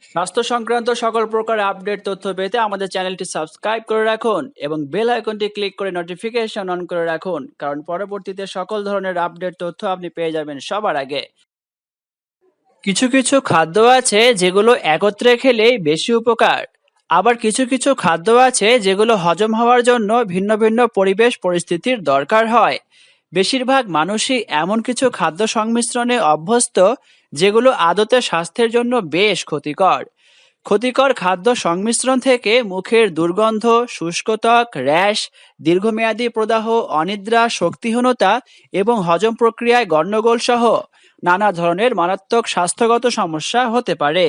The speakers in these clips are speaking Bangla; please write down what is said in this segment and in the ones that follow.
স্বাস্থ্য সংক্রান্ত সকল প্রকার আপডেট তথ্য পেতে আমাদের চ্যানেলটি সাবস্ক্রাইব করে রাখুন এবং বেল আইকনটি ক্লিক করে নোটিফিকেশন অন করে রাখুন, কারণ পরবর্তীতে সকল ধরনের আপডেট তথ্য আপনি পেয়ে যাবেন সবার আগে। কিছু কিছু খাদ্য আছে যেগুলো একত্রে খেলেই বেশি উপকার, আবার কিছু কিছু খাদ্য আছে যেগুলো হজম হওয়ার জন্য ভিন্ন ভিন্ন পরিবেশ পরিস্থিতির দরকার হয়। বেশিরভাগ মানুষই এমন কিছু খাদ্য সংমিশ্রণে অভ্যস্ত যেগুলো আদতে স্বাস্থ্যের জন্য বেশ ক্ষতিকর। ক্ষতিকর খাদ্য সংমিশ্রণ থেকে মুখের দুর্গন্ধ, শুষ্ক ত্বক, র্যাশ, দীর্ঘমেয়াদী প্রদাহ, অনিদ্রা, শক্তিহীনতা এবং হজম প্রক্রিয়ায় গন্ডগোল সহ নানা ধরনের মারাত্মক স্বাস্থ্যগত সমস্যা হতে পারে।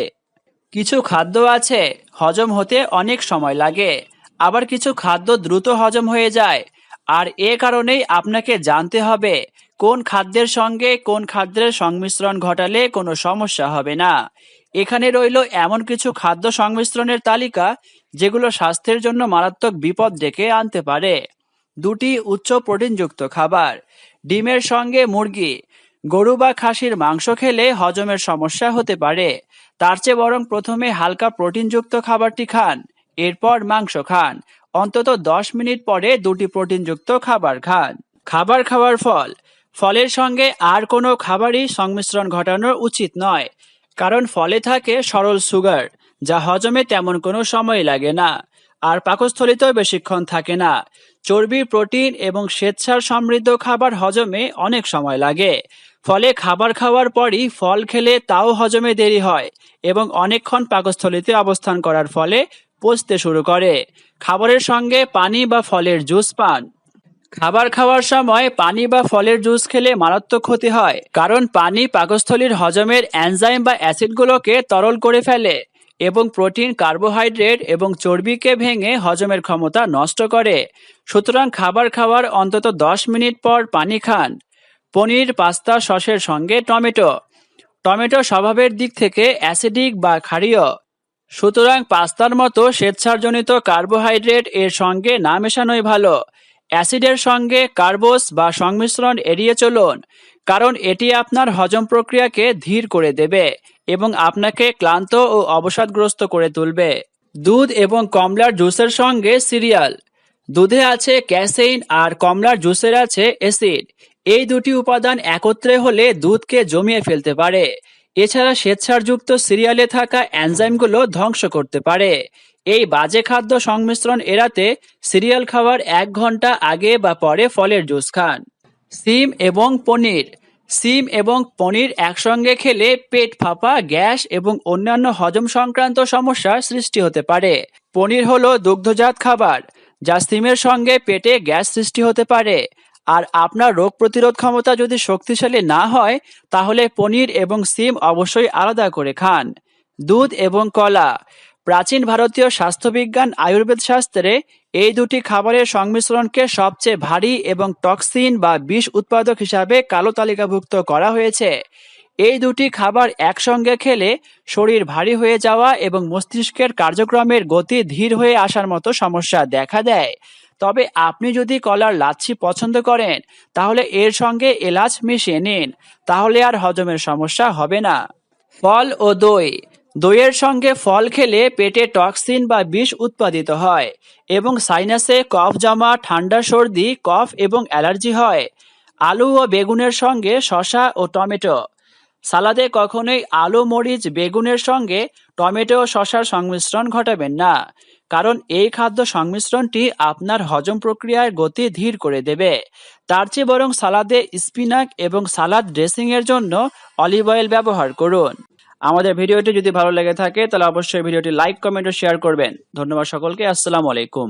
কিছু খাদ্য আছে হজম হতে অনেক সময় লাগে, আবার কিছু খাদ্য দ্রুত হজম হয়ে যায়। আর এ কারণেই আপনাকে জানতে হবে কোন খাদ্যের সঙ্গে কোন খাদ্যের সংমিশ্রণ ঘটালে কোনো সমস্যা হবে না। এখানে রইল এমন কিছু খাদ্য সংমিশ্রণের তালিকা যেগুলো স্বাস্থ্যের জন্য মারাত্মক বিপদ ডেকে আনতে পারে। 2টি উচ্চ প্রোটিনযুক্ত খাবার। ডিমের সঙ্গে মুরগি, গরু বা খাসির মাংস খেলে হজমের সমস্যা হতে পারে। তার চেয়ে বরং প্রথমে হালকা প্রোটিনযুক্ত খাবারটি খান, এরপর মাংস খান। অন্তত 10 মিনিট পরে 2টি প্রোটিনযুক্ত খাবার খান। খাবার খাওয়ার ফল। ফলের সঙ্গে আর কোনো খাবারই সংমিশ্রণ ঘটানো উচিত নয়, কারণ ফলে থাকে সরল সুগার, যা হজমে তেমন কোনো সময় লাগে না, আর পাকস্থলিতেও বেশিক্ষণ থাকে না। চর্বি, প্রোটিন এবং শ্বেতসার সমৃদ্ধ খাবার হজমে অনেক সময় লাগে, ফলে খাবার খাওয়ার পরই ফল খেলে তাও হজমে দেরি হয় এবং অনেকক্ষণ পাকস্থলিতে অবস্থান করার ফলে পচতে শুরু করে। খাবারের সঙ্গে পানি বা ফলের জুস পান। খাবার খাওয়ার সময় পানি বা ফলের জুস খেলে মারাত্মক ক্ষতি হয়, কারণ পানি পাকস্থলীর হজমের এনজাইম বা অ্যাসিডগুলোকে তরল করে ফেলে এবং প্রোটিন, কার্বোহাইড্রেট এবং চর্বিকে ভেঙে হজমের ক্ষমতা নষ্ট করে। সুতরাং খাবার খাওয়ার অন্তত 10 মিনিট পর পানি খান। পনির, পাস্তা সসের সঙ্গে টমেটো। টমেটো স্বভাবের দিক থেকে অ্যাসিডিক বা ক্ষারীয়, সুতরাং পাস্তার মতো শ্বেতসারজনিত কার্বোহাইড্রেট এর সঙ্গে না মেশানোই ভালো। অ্যাসিডের সঙ্গে কার্বোস বা সংমিশ্রণ এড়িয়ে চলুন, কারণ এটি আপনার হজম প্রক্রিয়াকে ধীর করে দেবে এবং আপনাকে ক্লান্ত ও অবসাদগ্রস্ত করে তুলবে। দুধ এবং কমলার জুসের সঙ্গে সিরিয়াল। দুধে আছে ক্যাসেইন আর কমলার জুসের আছে অ্যাসিড। এই দুটি উপাদান একত্রে হলে দুধকে জমিয়ে ফেলতে পারে। এছাড়া শ্বেতসারযুক্ত সিরিয়ালে থাকা এনজাইমগুলো ধ্বংস করতে পারে। এই বাজে খাদ্য সংমিশ্রণ এড়াতে সিরিয়াল খাওয়ার 1 ঘন্টা আগে বা পরে ফলের জুস খান। সিম এবং পনির। সিম এবং পনির একসঙ্গে খেলে পেট ফাঁপা, গ্যাস এবং অন্যান্য হজম সংক্রান্ত সমস্যার সৃষ্টি হতে পারে। পনির হলো দুগ্ধজাত খাবার, যা সিমের সঙ্গে পেটে গ্যাস সৃষ্টি হতে পারে। আর আপনার রোগ প্রতিরোধ ক্ষমতা যদি শক্তিশালী না হয়, তাহলে পনির এবং সিম অবশ্যই আলাদা করে খান। দুধ এবং কলা। প্রাচীন ভারতীয় স্বাস্থ্যবিজ্ঞান আয়ুর্বেদ শাস্ত্রে এই দুটি খাবারের সংমিশ্রণকে সবচেয়ে ভারী এবং টক্সিন বা বিষ উৎপাদক হিসাবে কালো তালিকাভুক্ত করা হয়েছে। এই দুটি খাবার একসঙ্গে খেলে শরীর ভারী হয়ে যাওয়া এবং মস্তিষ্কের কার্যক্রমের গতি ধীর হয়ে আসার মতো সমস্যা দেখা দেয়। তবে আপনি যদি কলার লাচ্ছি পছন্দ করেন, তাহলে এর সঙ্গে এলাচ মিশিয়ে নিন, তাহলে আর হজমের সমস্যা হবে না। ফল ও দই। দইয়ের সঙ্গে ফল খেলে পেটে টক্সিন বা বিষ উৎপাদিত হয় এবং সাইনাসে কফ জমা, ঠান্ডা, সর্দি, কফ এবং অ্যালার্জি হয়। আলু ও বেগুনের সঙ্গে শসা ও টমেটো। সালাদে কখনোই আলু, মরিচ, বেগুনের সঙ্গে টমেটো ও শসার সংমিশ্রণ ঘটাবেন না, কারণ এই খাদ্য সংমিশ্রণটি আপনার হজম প্রক্রিয়ার গতি ধীর করে দেবে। তার চেয়ে বরং সালাদে স্পিনাচ এবং সালাদ ড্রেসিং এর জন্য অলিভ অয়েল ব্যবহার করুন। আমাদের ভিডিওটি যদি ভালো লেগে থাকে তাহলে অবশ্যই ভিডিওটি লাইক, কমেন্ট ও শেয়ার করবেন। ধন্যবাদ সকলকে। আসসালামু আলাইকুম।